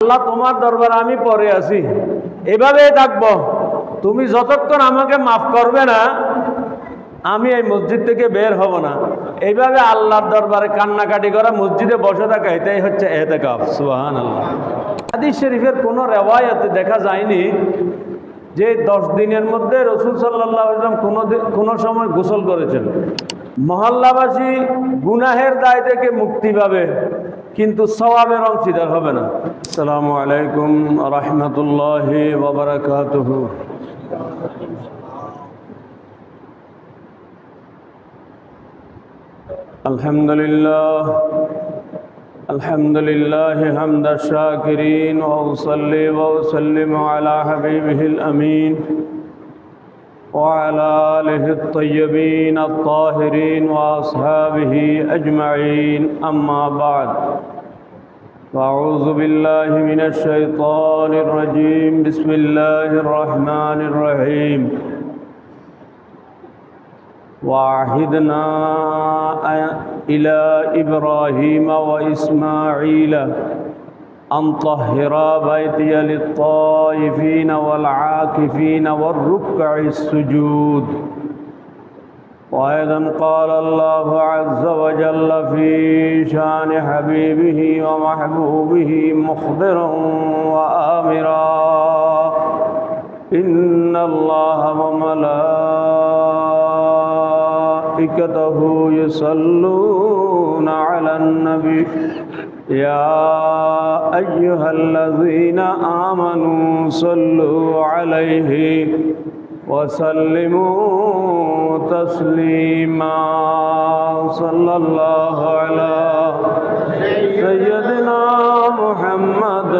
আল্লাহ তোমার দরবারে আমি পড়ে আছি, এভাবেই থাকবো। তুমি যতক্ষণ আমাকে মাফ করবে না আমি এই মসজিদ থেকে বের হব না। এইভাবে আল্লাহর দরবারে কান্নাকাটি করা, মসজিদে বসে থাকা, এটাই হচ্ছে ইতিকাফ। সুবহানাল্লাহ। হাদিস শরীফের কোনো রেওয়ায়াতে দেখা যায়নি যে 10 দিনের মধ্যে রাসূল সাল্লাল্লাহু আলাইহি ওয়াসাল্লাম কোনো সময় গোসল করেছেন। মহল্লাবাসী গুনাহের দায় থেকে মুক্তি পাবে, কিন্তু সওয়াবের অংশীদার হবে না। আসসালামু আলাইকুম ওয়া রাহমাতুল্লাহি ওয়া বারাকাতুহু। আলহামদুলিল্লাহ হামদা শাকিরিন ওয়া উসাল্লি ওয়া উসাল্লিমু আলা হাবিবিহিল আমিন ওয়া আলা আলিহি আত-তাইয়্যিবিন আত-তাহিরিন ওয়া আসহাবিহি আজমাইন। আম্মা বা'দ। আউযু বিল্লাহি মিনাশ শাইতানির রাজীম। বিসমিল্লাহির রহমানির রহিম। وعهدنا إلى إبراهيم وإسماعيل أن طهرا بيتي للطائفين والعاكفين والركع السجود. وأيضا قال الله عز وجل في شان حبيبه ومحبوبه مخبرا وآمرا إن الله وملائكته يصلون على النبي يا أيها الذين آمنوا صلوا عليه وسلموا تسليما. صلى الله على سيدنا محمد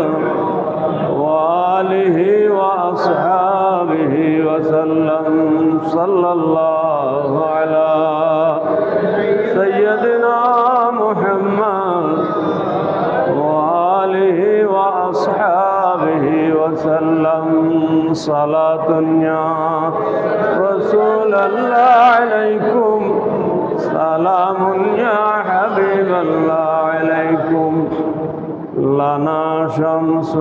وآله وأصحابه وسلم. صلى الله على سيدنا محمد وآله وأصحابه وسلم. صلاة يا رسول الله عليكم، سلام يا حبيب الله عليكم. لنا شمس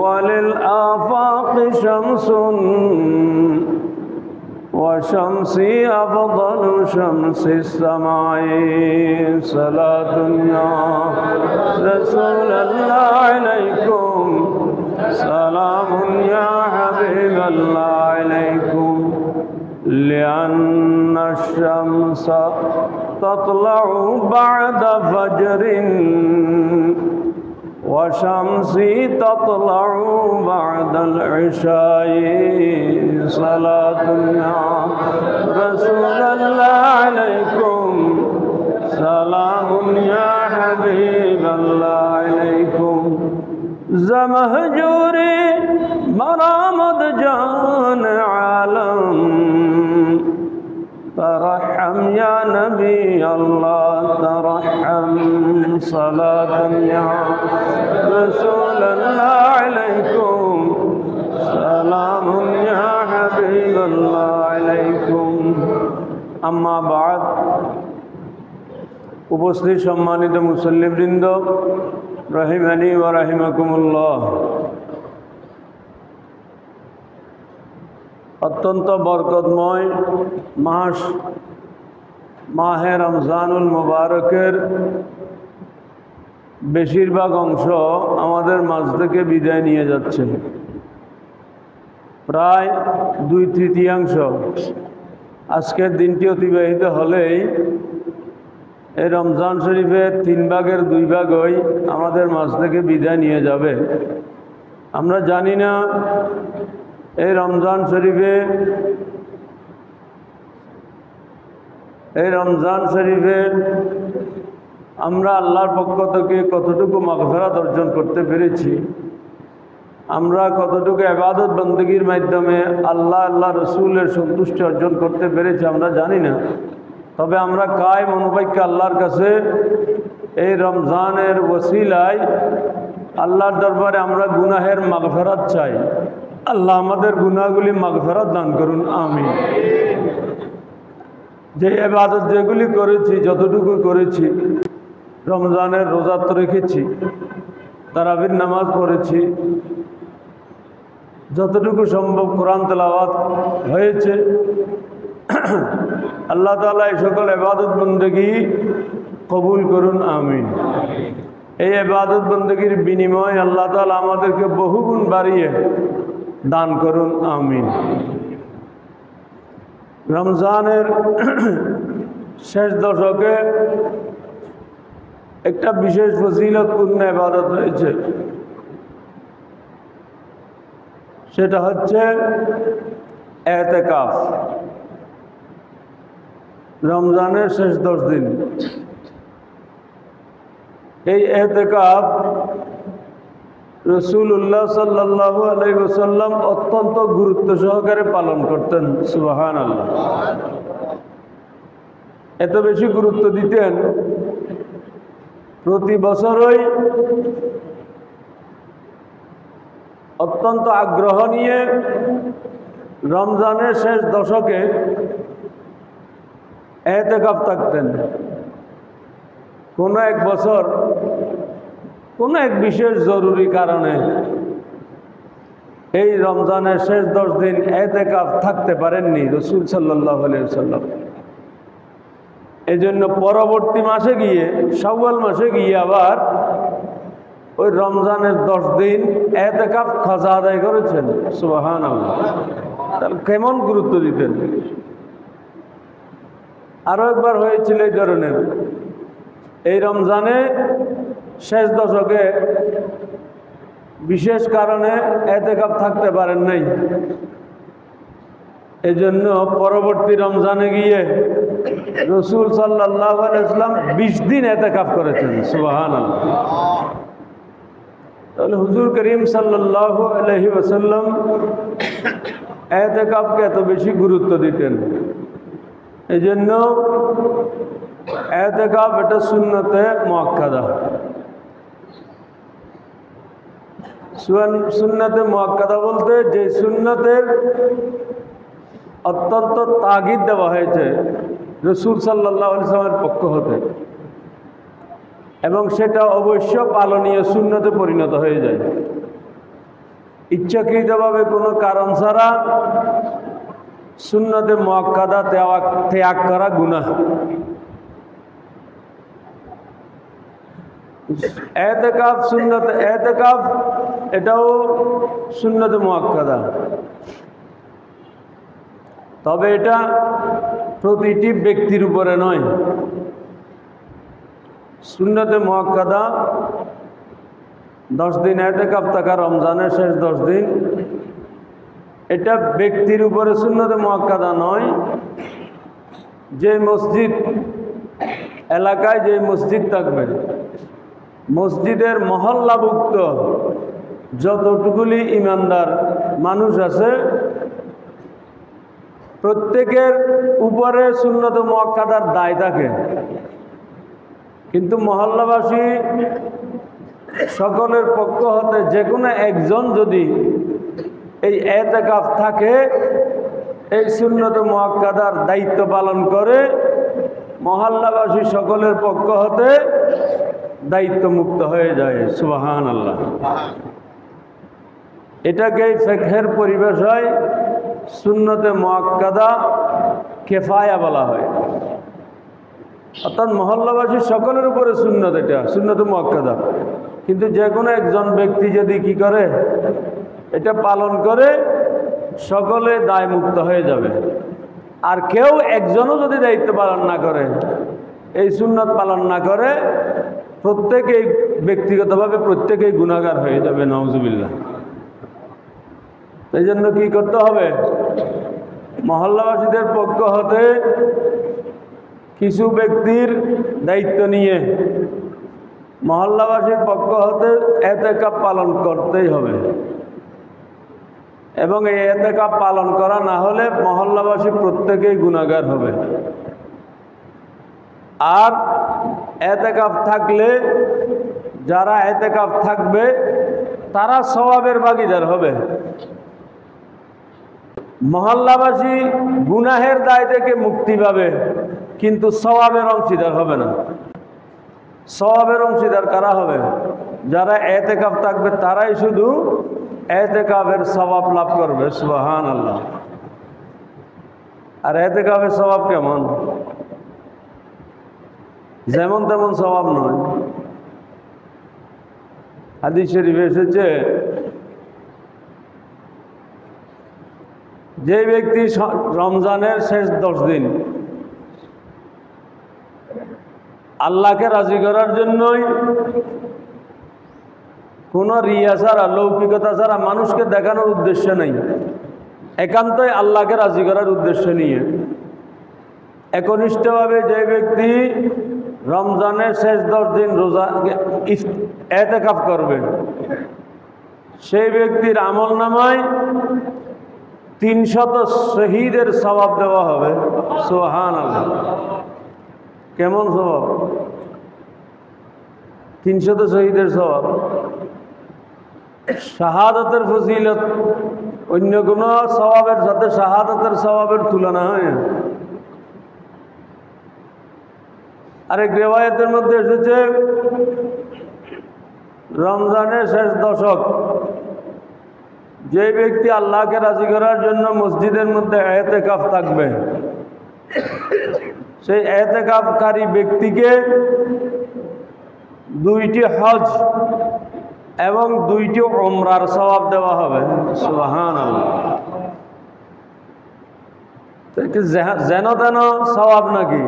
وللآفاق شمس وشمسي أفضل شمس السماء. صلاة يا رسول الله عليكم، سلام يا حبيب الله عليكم. لأن الشمس تطلع بعد فجر وشمسي تطلع بعد العشاء. صلاة يا رسول الله عليكم، سلام يا حبيب الله عليكم. زمهجوري مرامد جان عالم ترحم يا نبي الله ترحم. صلاة يا رسول الله عليكم، سلام يا حبيب الله عليكم. أما بعد। উপস্থিত সম্মানিত মুসল্লিবৃন্দ, রহিমানি ওয়া রাহিমাকুমুল্লাহ। অত্যন্ত বরকতময় মাস মাহে রমজানুল মুবারকের বেশিরভাগ অংশ আমাদের মাঝ থেকে বিদায় নিয়ে যাচ্ছে। প্রায় 2/3 আজকের দিনটি অতিবাহিত হলেই এই রমজান শরীফের 3 ভাগের 2 ভাগই আমাদের মাঝ থেকে বিদায় নিয়ে যাবে। আমরা জানি না এই রমজান শরীফে আমরা আল্লাহর পক্ষ থেকে কতটুকু মাগফিরাত অর্জন করতে পেরেছি, আমরা কতটুকু ইবাদত বندگির মাধ্যমে আল্লাহ রসুলের সন্তুষ্টি অর্জন করতে পেরেছি আমরা জানি না। তবে আমরা কায়েম অনুবাক্য আল্লাহর কাছে এই রমজানের ওসিলায় আল্লাহর দরবারে আমরা গুনাহের মাগফিরাত চাই। আল্লাহ আমাদের গুনাহগুলি মাগফিরাত দান করুন, আমিন। যে ইবাদত যেগুলি করেছি, যতটুকু করেছি, রমজানের রোজা তো রেখেছি, তারাবির নামাজ পড়েছি, যতটুকু সম্ভব কোরআন তেলাওয়াত হয়েছে। আল্লাহ তাআলা এই সকল ইবাদত বন্দেগী কবুল করুন, আমিন। এই ইবাদত বন্দেগীর বিনিময়ে আল্লাহ তাআলা আমাদেরকে বহুগুণ বাড়িয়ে দান করুন, আমিন। রমজানের শেষ দশকে একটা বিশেষ ফজিলতপূর্ণ ইবাদত রয়েছে, সেটা হচ্ছে এতেকাফ। রমজানের শেষ 10 দিন এই এতেকাফ রাসূলুল্লাহ সাল্লাল্লাহু আলাইহি ওয়াসাল্লাম অত্যন্ত গুরুত্ব সহকারে পালন করতেন। সুবহানাল্লাহ। এত বেশি গুরুত্ব দিতেন, প্রতি বছরই অত্যন্ত আগ্রহ নিয়ে রমজানের শেষ দশকে এতেকাফ থাকতেন। কোনো এক বছর কোনো এক বিশেষ জরুরি কারণে এই রমজানের শেষ 10 দিন এতেকাফ থাকতে পারেননি রাসূল সাল্লাল্লাহু আলাইহি ওয়াসাল্লাম। এই জন্য পরবর্তী মাসে গিয়ে, শাওয়াল মাসে গিয়ে আবার ওই রমজানের 10 দিন এতেকাফ খাজা আদায় করেছেন। সুবহানাল্লাহ। তাহলে কেমন গুরুত্ব দিতেন। আরো একবার হয়েছিল এই ধরনের, এই রমজানে শেষ দশকে বিশেষ কারণে এতেকাফ থাকতে পারেন নাই। এজন্য পরবর্তী রমজানে গিয়ে রাসূল সাল্লাল্লাহু আলাইহি ওয়াসাল্লাম 20 দিন এতেকাফ করেছেন। সুবহানাল্লাহ। তাহলে হুজুর করিম সাল্লাল্লাহু আলাইহি ওয়াসাল্লাম এতেকাফকে এত বেশি গুরুত্ব দিতেন। এই জন্য এতেকাফ এটা সুন্নতে মুআক্কাদা। সুন্নতে মুআক্কাদা বলতে যে সুন্নতের অত্যন্ত তাগিদ দেওয়া হয়েছে রাসূল সাল্লাল্লাহু আলাইহি ওয়াসাল্লামের পক্ষ হতে, এবং সেটা অবশ্য পালনীয় সুন্নতে পরিণত হয়ে যায়। ইচ্ছাকৃতভাবে কোনো কারণ ছাড়া সুন্নতে মুআক্কাদা ত্যাগ করা গুনাহ। এতেকাফ সুন্নতে, এতেকাফ এটাও সুন্নতে মুআক্কাদা, তবে এটা প্রতিটি ব্যক্তির উপরে নয়। সুন্নতে মুআক্কাদা 10 দিন এতেকাফ থাকা, রমজানের শেষ 10 দিন, এটা ব্যক্তির উপরে সুন্নতে মুআক্কাদা নয়। যে মসজিদ এলাকায় যে মসজিদ থাকবে, মসজিদের মহল্লাভুক্ত যতটুকুলি ইমানদার মানুষ আছে, প্রত্যেকের উপরে সুন্নতে মুআক্কাদার দায় থাকে। কিন্তু মহল্লাবাসী সকলের পক্ষ হতে যে কোনো একজন যদি এই এতেকাফ থাকে, এই সুন্নতে মুআক্কাদার দায়িত্ব পালন করে, মহল্লাবাসী সকলের পক্ষ হতে দায়িত্ব মুক্ত হয়ে যায়। সুবহানাল্লাহ। এটাকে ফিকহের পরিভাষায় সুন্নতে মুআক্কাদা কিফায়া বলা হয়। অর্থাৎ মহল্লাবাসী সকলের উপরে সুন্নত, এটা সুন্নতে মুআক্কাদা। কিন্তু যে কোনো একজন ব্যক্তি যদি কি করে, এটা পালন করে, সকলে দায় মুক্ত হয়ে যাবে। আর কেউ একজনও যদি দায়িত্ব পালন না করে, এই সুন্নত পালন না করে, প্রত্যেকেই ব্যক্তিগতভাবে প্রত্যেকেই গুনাহগার হয়ে যাবে। নাউজুবিল্লাহ। এই জন্য কি করতে হবে, মহল্লাবাসীদের পক্ষ হতে কিছু ব্যক্তির দায়িত্ব নিয়ে মহল্লাবাসীর পক্ষ হতে এতেকাফ পালন করতেই হবে। এবং এই এতেকাফ পালন করা না হলে মহল্লাবাসী প্রত্যেকেই গুনাহগার হবে। আর এতেকাফ থাকলে যারা এতেকাফ থাকবে তারা সওয়াবের ভাগীদার হবে। মহল্লাবাসী গুনাহের দায় থেকে মুক্তি পাবে, কিন্তু সওয়াবের অংশীদার হবে না। সওয়াবের অংশীদার কারা হবে? যারা এতেকাফ থাকবে তারাই শুধু এতেকাফের সওয়াব লাভ করবে। সুবহানাল্লাহ। আর এতেকাফের সওয়াব কেমন? যেমন তেমন সওয়াব নয়। হাদিস শরীফে এসেছে, যে ব্যক্তি রমজানের শেষ 10 দিন আল্লাহকে রাজি করার জন্যই কোনো রিয়া ছাড়া, লৌকিকতা ছাড়া, মানুষকে দেখানোর উদ্দেশ্য নেই, একান্তই আল্লাহকে রাজি করার উদ্দেশ্য নিয়ে একনিষ্ঠভাবে যে ব্যক্তি রমজানের শেষ 10 দিন রোজা এতেকাফ করবে, সেই ব্যক্তির আমল নামায় 300 শহীদের সওয়াব দেওয়া হবে। সুবহানাল্লাহ। কেমন সওয়াব? 300 শহীদের সওয়াব। শাহাদাতের ফজিলত অন্য কোন সওয়াবের সাথে শাহাদাতের সওয়াবের তুলনা হয়। আরেক রিওয়ায়াতের মধ্যে এসেছে, রমজানের শেষ দশক যে ব্যক্তি আল্লাহকে রাজি করার জন্য মসজিদের মধ্যে এতেকাফ থাকবে, সেই এতেকাফকারী ব্যক্তিকে 2টি হজ এবং 2টি উমরার সওয়াব দেওয়া হবে। সুবহানাল্লাহ। যেন তেন সওয়াব নাকি?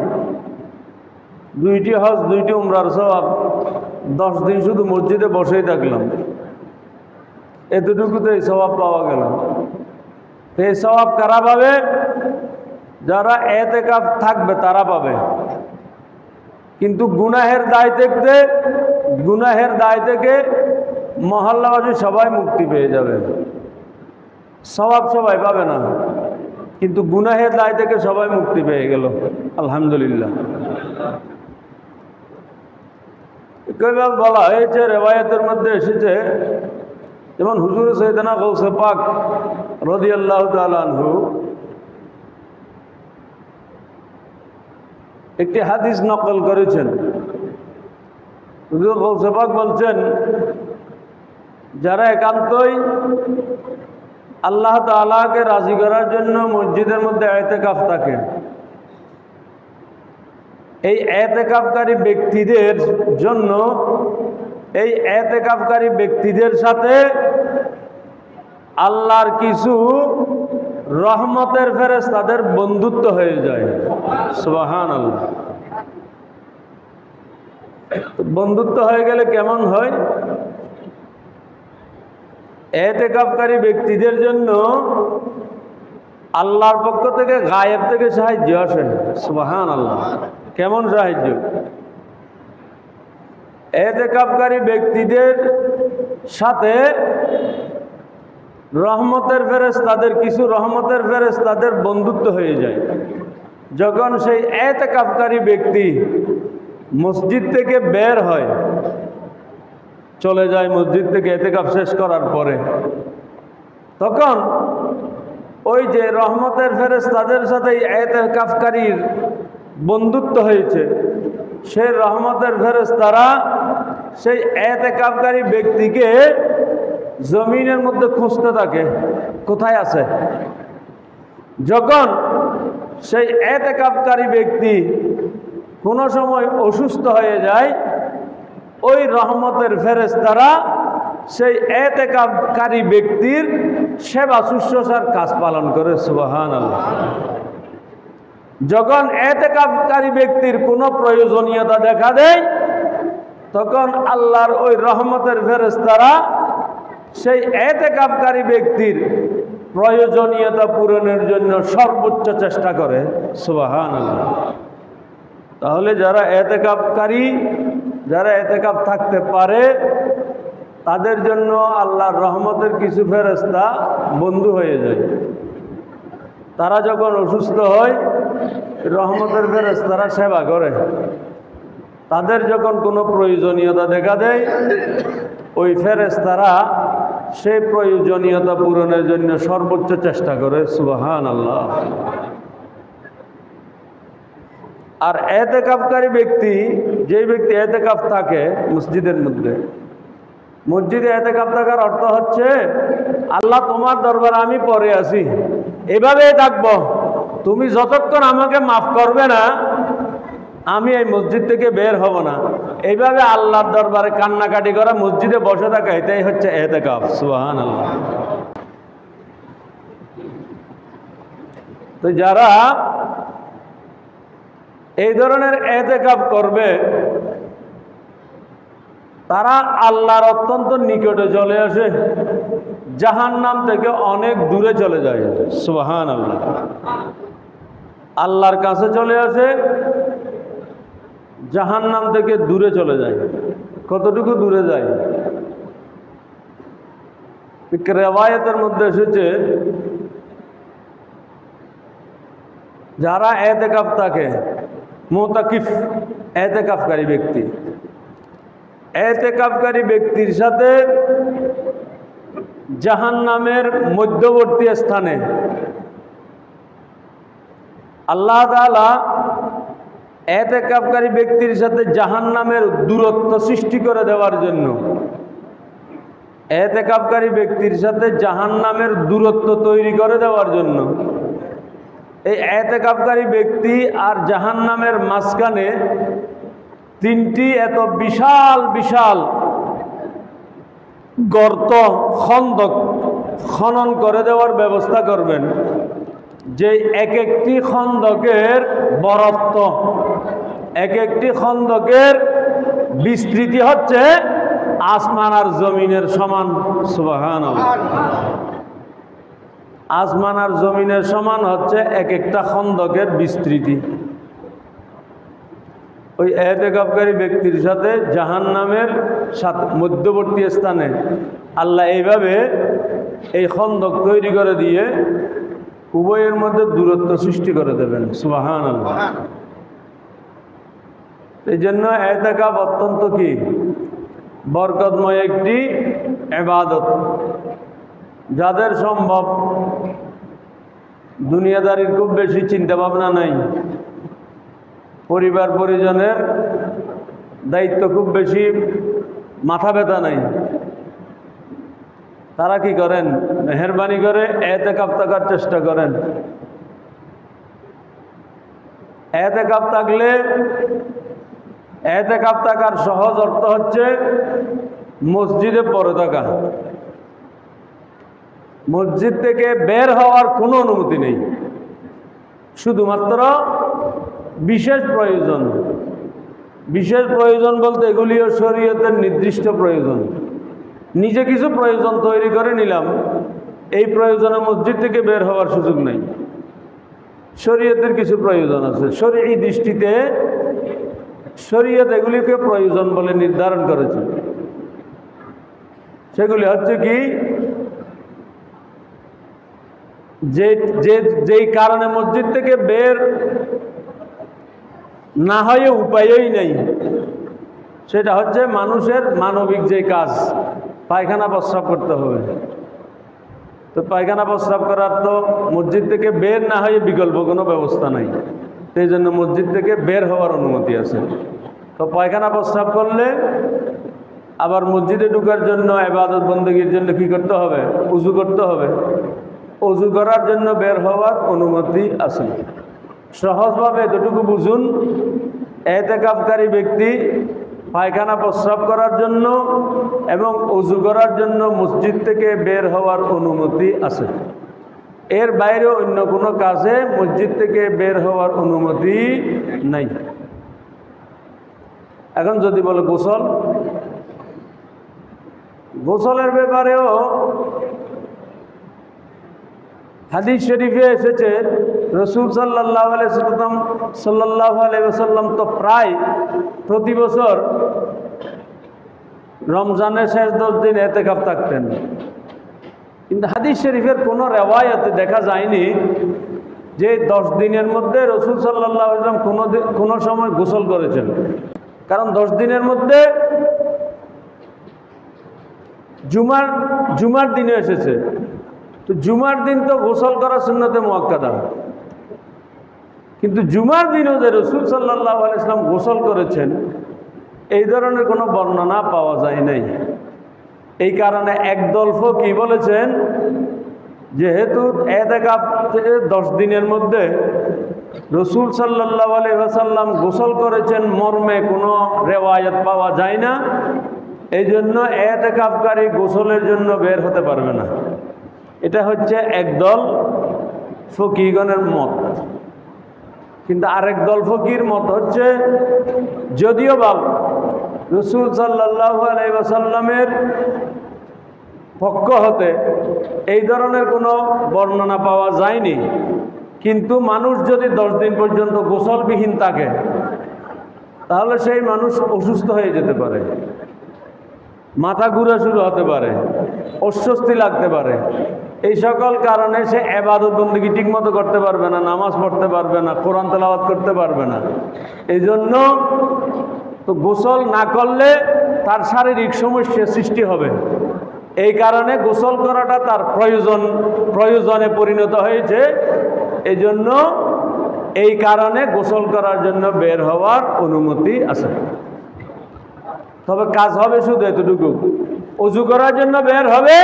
2টি হজ 2টি উমরার সওয়াব। 10 দিন শুধু মসজিদে বসেই থাকলাম, এতটুকুতে এই সওয়াব পাওয়া গেল। এই সওয়াব কারা পাবে? যারা এতেকাফ থাকবে তারা পাবে। কিন্তু গুনাহের দায় থেকে মহল্লাবাসী সবাই মুক্তি পেয়ে যাবে। সওয়াব সবাই পাবে না, কিন্তু গুনাহের দায় থেকে সবাই মুক্তি পেয়ে গেল। আলহামদুলিল্লাহ। কইভাবে বলা হয়েছে, রিওয়ায়াতের মধ্যে এসেছে, যেমন হুজুর সাইয়েদনা গৌসে পাক রাদিয়াল্লাহু তাআলা আনহু একটি হাদিস নকল করেছেন। হুজুর গৌসে পাক বলছেন, যারা একান্তই আল্লাহ তাআলাকে রাজি করার জন্য মসজিদের মধ্যে এতেকাফ থাকে, এই এতেকাফকারী ব্যক্তিদের জন্য, এই এতেকাফকারী ব্যক্তিদের সাথে আল্লাহর কিছু রহমতের ফেরেশতাদের বন্ধুত্ব হয়ে যায়। সুবহানাল্লাহ। বন্ধুত্ব হয়ে গেলে কেমন হয়? এতেকাফকারী ব্যক্তিদের জন্য আল্লাহর পক্ষ থেকে গায়েব থেকে সাহায্য আসে। সুবহানাল্লাহ। কেমন সাহায্য? এতেকাফকারী ব্যক্তিদের সাথে রহমতের ফেরেশতাদের, কিছু রহমতের ফেরেশতাদের বন্ধুত্ব হয়ে যায়। যখন সেই এতেকাফকারী ব্যক্তি মসজিদ থেকে বের হয়, চলে যায় মসজিদ থেকে এতেকাফ শেষ করার পরে, তখন ওই যে রহমতের ফেরেশতাদের সাথে এতেকাফকারীর বন্ধুত্ব হয়েছে, সেই রহমতের ফেরেশতারা সেই এতেকাফকারী ব্যক্তিকে জমিনের মধ্যে খুঁজতে থাকে, কোথায় আছে। যখন সেই এতেকাফকারী ব্যক্তি কোনো সময় অসুস্থ হয়ে যায়, ওই রহমতের ফেরেশতারা সেই এতেকাফকারী ব্যক্তির সেবা শুশ্রূষার কাজ পালন করে। সুবহানাল্লাহ। যখন এতেকাফকারী ব্যক্তির কোনো প্রয়োজনীয়তা দেখা দেয়, তখন আল্লাহর ওই রহমতের ফেরেশতারা সেই এতেকাফকারী ব্যক্তির প্রয়োজনীয়তা পূরণের জন্য সর্বোচ্চ চেষ্টা করে। সুবহানাল্লাহ। তাহলে যারা এতেকাফ থাকতে পারে, তাদের জন্য আল্লাহর রহমতের কিছু ফেরেশতা বন্ধু হয়ে যায়। তারা যখন অসুস্থ হয়, রহমতের ফেরেশতারা সেবা করে। তাদের যখন কোনো প্রয়োজনীয়তা দেখা দেয়, ওই ফেরেশতারা সেই প্রয়োজনীয়তা পূরণের জন্য সর্বোচ্চ চেষ্টা করে। সুবহানাল্লাহ। আর এতেকাফকারী ব্যক্তি, যে ব্যক্তি এতেকাফ থাকে মসজিদের মধ্যে, মসজিদে এতেকাফ থাকার অর্থ হচ্ছে আল্লাহ তোমার দরবারে আমি পড়ে আছি, এভাবেই থাকবো। তুমি যতক্ষণ আমাকে মাফ করবে না আমি এই মসজিদ থেকে বের হব না। এইভাবে আল্লাহর দরবারে কান্নাকাটি করা, মসজিদে বসে থাকা, এটাই হচ্ছে এতেকাফ। সুবহানাল্লাহ। তো যারা এই ধরনের এতেকাফ করবে তারা আল্লাহর অত্যন্ত নিকটে চলে আসে, জাহান্নাম থেকে অনেক দূরে চলে যায়। সুবহানাল্লাহ। আল্লাহর কাছে চলে আসে, জাহান্নাম থেকে দূরে চলে যায়। কতটুকু দূরে যায়? রিওয়ায়াতের মধ্যে এসেছে যারা এতেকাফ থাকে, মুতাকিফ এতেকাফকারী ব্যক্তি, এতেকাফকারী ব্যক্তির সাথে জাহান্নামের মধ্যবর্তী স্থানে আল্লাহ তাআলা এতেকাফকারী ব্যক্তির সাথে জাহান্নামের দূরত্ব সৃষ্টি করে দেওয়ার জন্য, এতেকাফকারী ব্যক্তির সাথে জাহান্নামের দূরত্ব তৈরি করে দেওয়ার জন্য এই এতেকাফকারী ব্যক্তি আর জাহান্নামের মাঝখানে তিনটি এত বিশাল বিশাল গর্ত, খন্দক খনন করে দেওয়ার ব্যবস্থা করবেন, যে এক একটি খন্দকের বরত্ব, এক একটি খন্দকের বিস্তৃতি হচ্ছে আসমান আর জমিনের সমান। সুবহানাল্লাহ। আসমান আর জমিনের সমান হচ্ছে এক একটা খন্দকের বিস্তৃতি। ওই এতেকাফকারী ব্যক্তির সাথে জাহান্নামের সাথে মধ্যবর্তী স্থানে আল্লাহ এইভাবে এই খন্দক তৈরি করে দিয়ে উভয়ের মধ্যে দূরত্ব সৃষ্টি করে দেবেন। সুবহানাল্লাহ। এই জন্য এতেকাফ অত্যন্ত কি বরকতময় একটি ইবাদত। যাদের সম্ভব, দুনিয়াদারির খুব বেশি চিন্তা ভাবনা নাই, পরিবার পরিজনের দায়িত্ব খুব বেশি মাথা ব্যথা নাই, তারা কি করেন? মেহেরবানি করে এতেকাফ থাকার চেষ্টা করেন। এতেকাফ থাকলে, এতেকাফ থাকার সহজ অর্থ হচ্ছে মসজিদে পড়ে থাকা। মসজিদ থেকে বের হওয়ার কোনো অনুমতি নেই, শুধুমাত্র বিশেষ প্রয়োজন। বিশেষ প্রয়োজন বলতে এগুলিও শরীয়তের নির্দিষ্ট প্রয়োজন। নিজে কিছু প্রয়োজন তৈরি করে নিলাম, এই প্রয়োজনে মসজিদ থেকে বের হওয়ার সুযোগ নেই। শরীয়তের কিছু প্রয়োজন আছে, শরীয়ী দৃষ্টিতে শরীয়ত এগুলিকে প্রয়োজন বলে নির্ধারণ করেছে। সেগুলি হচ্ছে কি, যেই কারণে মসজিদ থেকে বের না হয়ে উপায়ই নেই, সেটা হচ্ছে মানুষের মানবিক যে কাজ, পায়খানা প্রস্রাব করতে হবে। তো পায়খানা প্রস্রাব করার তো মসজিদ থেকে বের না হয়ে বিকল্প কোনো ব্যবস্থা নাই, সেই জন্য মসজিদ থেকে বের হওয়ার অনুমতি আছে। তো পায়খানা প্রস্রাব করলে আবার মসজিদে ঢোকার জন্য, ইবাদত বন্দেগীর জন্য কি করতে হবে? উযু করতে হবে। উযু করার জন্য বের হওয়ার অনুমতি আছে। সহজভাবে এতটুকু বুঝুন, এতেকাফকারী ব্যক্তি পায়খানা প্রস্রাব করার জন্য এবং উযু করার জন্য মসজিদ থেকে বের হওয়ার অনুমতি আছে। এর বাইরে অন্য কোনো কাজে মসজিদ থেকে বের হওয়ার অনুমতি নাই। এখন যদি বলে গোসল, গোসলের ব্যাপারেও হাদিস শরীফে এসেছে, রাসূল সাল্লাল্লাহু আলাইহি ওয়াসাল্লাম তো প্রায় প্রতি বছর রমজানের শেষ 10 দিন এতেকাফ থাকতেন। কিন্তু হাদিস শরীফের কোনো রেওয়ায়াতে দেখা যায়নি যে 10 দিনের মধ্যে রাসূল সাল্লাল্লাহু আলাইহি ওয়াসাল্লাম কোনো সময় গোসল করেছেন। কারণ 10 দিনের মধ্যে জুমার দিনে এসেছে, তো জুমার দিন তো গোসল করা সুন্নতে মুআক্কাদা, কিন্তু জুমার দিনও যে রাসূল সাল্লাল্লাহু আলাইহি ওয়াসাল্লাম গোসল করেছেন এই ধরনের কোনো বর্ণনা পাওয়া যায় নাই। এই কারণে একদল ফকি বলেছেন যেহেতু এতেকাফ 10 দিনের মধ্যে রসুল সাল্লাল্লাহু আলাইহি ওয়াসাল্লাম গোসল করেছেন মর্মে কোনো রেওয়ায়াত পাওয়া যায় না, এই জন্য এতেকাফকারী গোসলের জন্য বের হতে পারবে না। এটা হচ্ছে একদল ফকিগণের মত। কিন্তু আরেক দল ফকির মত হচ্ছে যদিও বা রসুল সাল্লাল্লাহু আলাইহি ওয়াসাল্লামের পক্ষ হতে এই ধরনের কোনো বর্ণনা পাওয়া যায়নি, কিন্তু মানুষ যদি 10 দিন পর্যন্ত গোসলবিহীন থাকে তাহলে সেই মানুষ অসুস্থ হয়ে যেতে পারে, মাথা ঘুরা শুরু হতে পারে, অস্বস্তি লাগতে পারে। এই সকল কারণে সে ইবাদত বন্দেগী ঠিক মতো করতে পারবে না, নামাজ পড়তে পারবে না, কোরআন তেলাওয়াত করতে পারবে না। এই জন্য তো গোসল না করলে তার শারীরিক সমস্যার সৃষ্টি হবে। এই কারণে গোসল করাটা তার প্রয়োজনে পরিণত হয়েছে। এই জন্য এই কারণে গোসল করার জন্য বের হওয়ার অনুমতি আছে। তবে কাজ হবে শুধু এতটুকু, অজু করার জন্য বের হবে,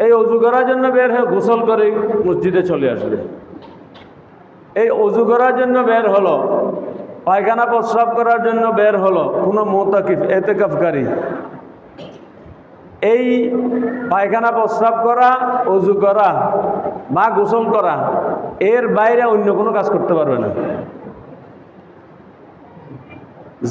এই অজু করার জন্য বের হয়ে গোসল করে মসজিদে চলে আসবে। এই অজু করার জন্য বের হলো, পায়খানা প্রস্রাব করার জন্য বের হলো কোনো মুতাকিফ এতেকাফকারী, এই পায়খানা প্রস্রাব করা, অজু করা বা গোসল করা এর বাইরে অন্য কোনো কাজ করতে পারবে না।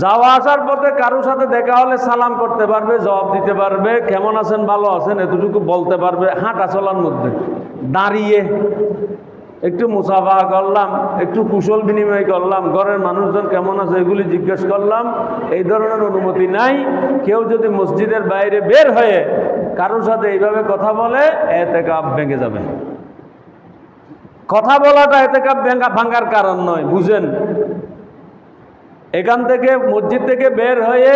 যাওয়া আসার পথে কারোর সাথে দেখা হলে সালাম করতে পারবে, জবাব দিতে পারবে, কেমন আছেন ভালো আছেন এতটুকু বলতে পারবে। হাঁটা চলার মধ্যে দাঁড়িয়ে একটু মুসাফাহা করলাম, একটু কুশল বিনিময় করলাম, ঘরের মানুষজন কেমন আছে এগুলি জিজ্ঞেস করলাম, এই ধরনের অনুমতি নাই। কেউ যদি মসজিদের বাইরে বের হয়ে কারোর সাথে এইভাবে কথা বলে এতেকাফ ভেঙে যাবে। কথা বলাটা এতেকাফ ভাঙার কারণ নয়, বুঝেন। এখান থেকে মসজিদ থেকে বের হয়ে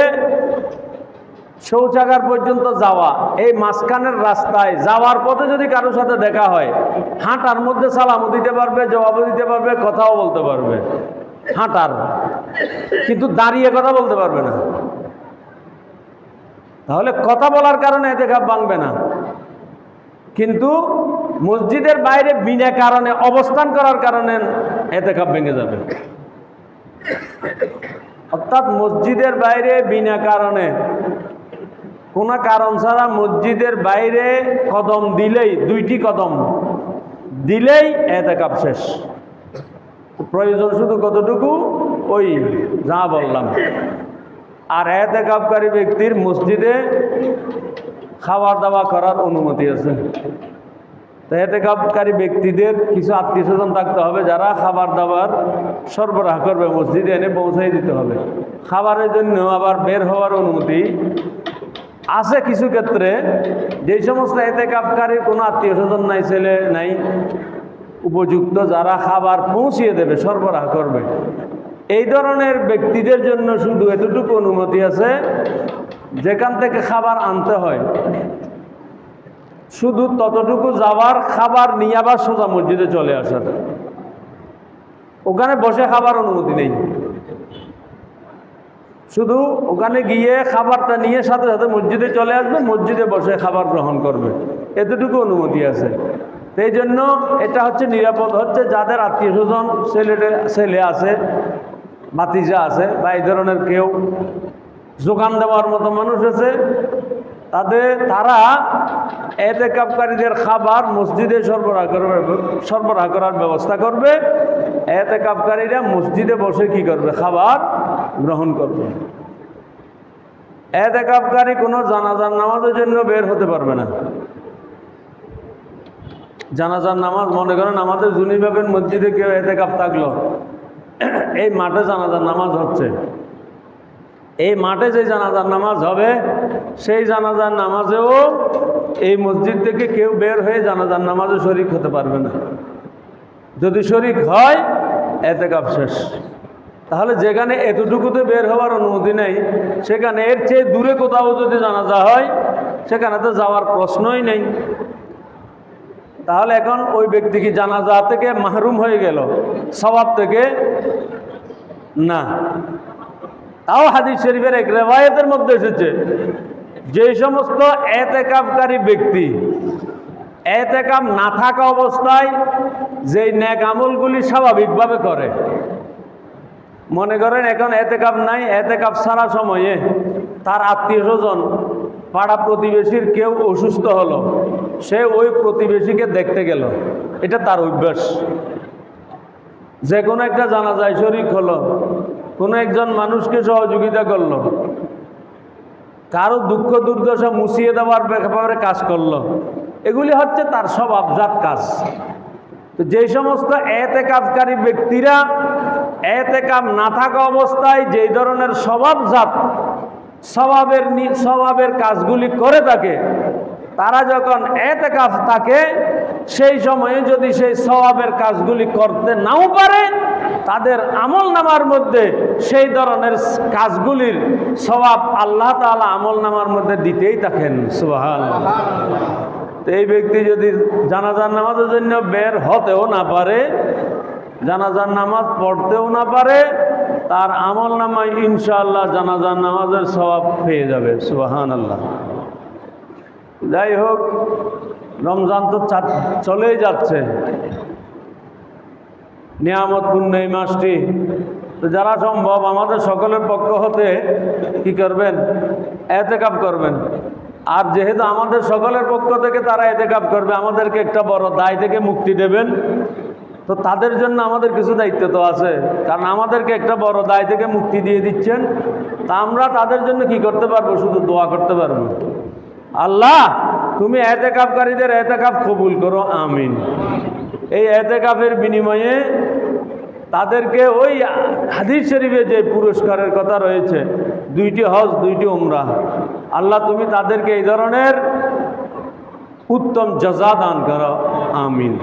শৌচাগার পর্যন্ত যাওয়া, এই মাঝখানের রাস্তায় যাওয়ার পথে যদি কারোর সাথে দেখা হয়, হাঁটার মধ্যে সালামও দিতে পারবে, জবাবও দিতে পারবে, কথাও বলতে পারবে হাঁটার, কিন্তু দাঁড়িয়ে কথা বলতে পারবে না। তাহলে কথা বলার কারণে এতেকাফ ভাঙবে না, কিন্তু মসজিদের বাইরে বিনা কারণে অবস্থান করার কারণে এতেকাফ ভেঙে যাবে। অর্থাৎ মসজিদের বাইরে বিনা কারণে কোনো কারণ ছাড়া মসজিদের বাইরে কদম দিলেই, 2টি কদম দিলেই এতেকাফ শেষ। প্রয়োজন শুধু কতটুকু, ওই যা বললাম। আর এতেকাফকারী ব্যক্তির মসজিদে খাওয়া দাওয়া করার অনুমতি আছে। তো এতেকাফকারী ব্যক্তিদের কিছু আত্মীয় স্বজন থাকতে হবে যারা খাবার দাবার সরবরাহ করবে, মসজিদে এনে পৌঁছাই দিতে হবে। খাবারের জন্য আবার বের হওয়ার অনুমতি আছে কিছু ক্ষেত্রে। যেই সমস্ত এতেকাফকারীর কোনো আত্মীয় স্বজন নাই, ছেলে নাই উপযুক্ত যারা খাবার পৌঁছিয়ে দেবে, সরবরাহ করবে, এই ধরনের ব্যক্তিদের জন্য শুধু এতটুকু অনুমতি আছে, যেখান থেকে খাবার আনতে হয় শুধু ততটুকু যাওয়ার, খাবার নিয়ে আবার সোজা মসজিদে চলে আসার। ওখানে বসে খাবার অনুমতি নেই, শুধু ওখানে গিয়ে খাবারটা নিয়ে সাথে সাথে মসজিদে চলে আসবে, মসজিদে বসে খাবার গ্রহণ করবে, এতটুকু অনুমতি আছে। এই জন্য এটা হচ্ছে নিরাপদ, হচ্ছে যাদের আত্মীয় স্বজন ছেলে আছে, ভাতিজা আছে, বা এই ধরনের কেউ যোগান দেওয়ার মতো মানুষ আছে, তারা এতেকাফকারীদের খাবার মসজিদে সরবরাহ করার ব্যবস্থা করবে। এতেকাফকারীরা মসজিদে বসে কি করবে, খাবার গ্রহণ করবে। এতেকাফকারী কোনো জানাজার নামাজের জন্য বের হতে পারবে না। জানাজার নামাজ, মনে করেন আমাদের জুনিবাবের মসজিদে কেউ এতেকাফ থাকলো, এই মাঠে জানাজার নামাজ হচ্ছে, এই মাঠে যে জানাজার নামাজ হবে সেই জানাজার নামাজেও এই মসজিদ থেকে কেউ বের হয়ে জানাজার নামাজে শরিক হতে পারবে না। যদি শরিক হয় এতেকাফ শেষ। তাহলে যেখানে এতটুকুতে বের হওয়ার অনুমতি নেই, সেখানে এর চেয়ে দূরে কোথাও যদি জানাজা হয় সেখানে তো যাওয়ার প্রশ্নই নেই। তাহলে এখন ওই ব্যক্তি কি জানাজা থেকে মাহরুম হয়ে গেল, সওয়াব থেকে? না। তাও হাদিস শরীফের এক রিওয়ায়াতের মধ্যে এসেছে যে সমস্ত এতেকাফকারী ব্যক্তি এতেকাফ না থাকা অবস্থায় যেই নেক আমলগুলি স্বাভাবিকভাবে করে, মনে করেন এখন এতেকাফ নাই, এতেকাফ ছাড়া সময়ে তার আত্মীয় স্বজন পাড়া প্রতিবেশীর কেউ অসুস্থ হলো, সে ওই প্রতিবেশীকে দেখতে গেল, এটা তার অভ্যাস। যে কোনো একটা জানাজায় শরীক হলো, কোনো একজন মানুষকে সহযোগিতা করলো, কারো দুঃখ দুর্দশা মুছিয়ে দেওয়ার ব্যাপারে কাজ করলো, এগুলি হচ্ছে তার স্বভাবজাত কাজ। তো যে সমস্ত এতেকাফকারী ব্যক্তিরা এতেকাফ না থাকা অবস্থায় যেই ধরনের স্বভাবজাত স্বভাবের কাজগুলি করে থাকে, তারা যখন এতেকাফ থাকে সেই সময়ে যদি সেই স্বভাবের কাজগুলি করতে নাও পারে, তাদের আমল নামার মধ্যে সেই ধরনের কাজগুলির স্বভাব আল্লাহ তাআলা আমল নামার মধ্যে দিতেই থাকেন। সুবহানাল্লাহ। তো এই ব্যক্তি যদি জানাজার নামাজের জন্য বের হতেও না পারে, জানাজার নামাজ পড়তেও না পারে, তার আমল নামায় ইনশাআল্লাহ জানাজার নামাজের স্বভাব পেয়ে যাবে। সুবহানাল্লাহ। যাই হোক, রমজান তো চলেই যাচ্ছে, নিয়ামতপূর্ণ এই মাসটি। তো যারা সম্ভব আমাদের সকলের পক্ষ হতে কি করবেন? এতেকাফ করবেন। আর যেহেতু আমাদের সকলের পক্ষ থেকে তারা এতেকাফ করবে, আমাদেরকে একটা বড় দায় থেকে মুক্তি দেবেন। তো তাদের জন্য আমাদের কিছু দায়িত্ব তো আছে, কারণ আমাদেরকে একটা বড় দায় থেকে মুক্তি দিয়ে দিচ্ছেন। তা আমরা তাদের জন্য কি করতে পারবো? শুধু দোয়া করতে পারবো, আল্লাহ তুমি এতেকাফকারীদের এতেকাফ কবুল করো, আমিন। এই এতেকাফের বিনিময়ে তাদেরকে ওই হাদিস শরীফে যে পুরস্কারের কথা রয়েছে, 2টি হজ 2টি উমরা, আল্লাহ তুমি তাদেরকে এই ধরনের উত্তম জাযা দান করো, আমিন।